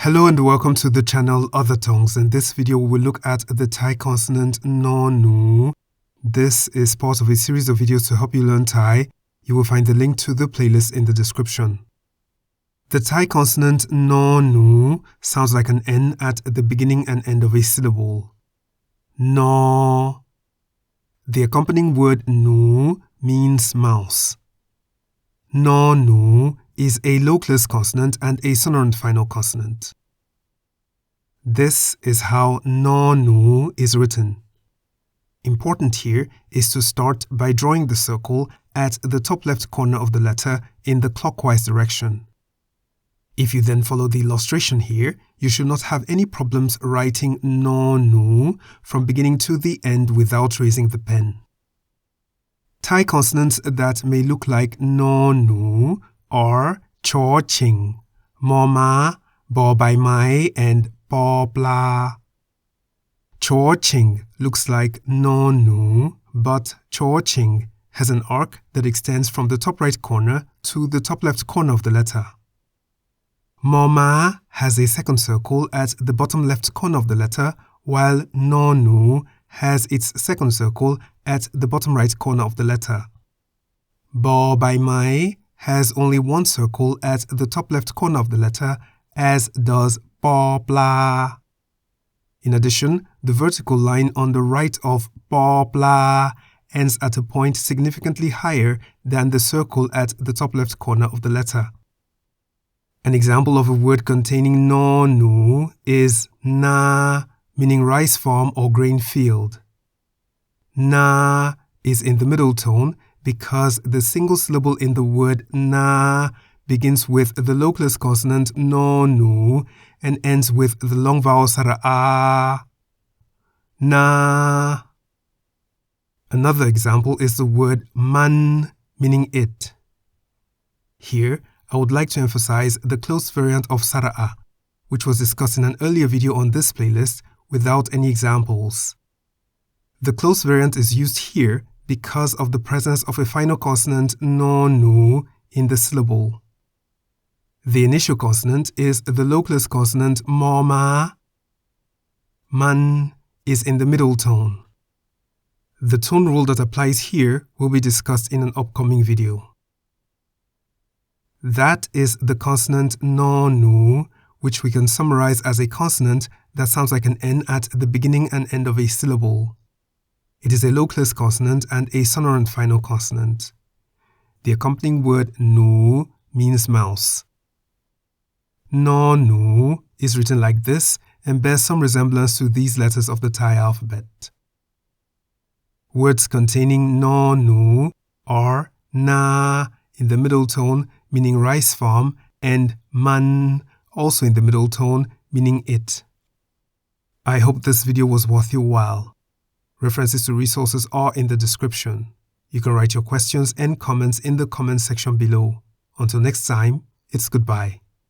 Hello and welcome to the channel Other Tongues. In this video, we will look at the Thai consonant no-nu. This is part of a series of videos to help you learn Thai. You will find the link to the playlist in the description. The Thai consonant no-nu sounds like an N at the beginning and end of a syllable. No. The accompanying word nu means mouse. No-nu is a localist consonant and a sonorant final consonant. This is how no-nu is written. Important here is to start by drawing the circle at the top left corner of the letter in the clockwise direction. If you then follow the illustration here, you should not have any problems writing no-nu from beginning to the end without raising the pen. Thai consonants that may look like no-nu are chaw ching, mo ma, bo bai mai, and po pla. Chaw ching looks like no-nu, but chaw ching has an arc that extends from the top right corner to the top left corner of the letter. Mo ma has a second circle at the bottom left corner of the letter, while no-nu has its second circle at the bottom right corner of the letter. Bo bai mai has only one circle at the top left corner of the letter, as does po pla. In addition, the vertical line on the right of po pla ends at a point significantly higher than the circle at the top left corner of the letter. An example of a word containing no-nu is na, meaning rice farm or grain field. Na is in the middle tone because the single syllable in the word na begins with the localist consonant no-nu and ends with the long vowel sara'a. Na. Another example is the word man, meaning it. Here, I would like to emphasize the close variant of sara'a, which was discussed in an earlier video on this playlist without any examples. The close variant is used here because of the presence of a final consonant no-nu in the syllable. The initial consonant is the localist consonant mo ma. Man is in the middle tone. The tone rule that applies here will be discussed in an upcoming video. That is the consonant no-nu, which we can summarize as a consonant that sounds like an N at the beginning and end of a syllable. It is a localist consonant and a sonorant final consonant. The accompanying word nu means mouse. No-nu is written like this and bears some resemblance to these letters of the Thai alphabet. Words containing no-nu are na in the middle tone, meaning rice farm, and man, also in the middle tone, meaning it. I hope this video was worth your while. References to resources are in the description. You can write your questions and comments in the comment section below. Until next time, it's goodbye.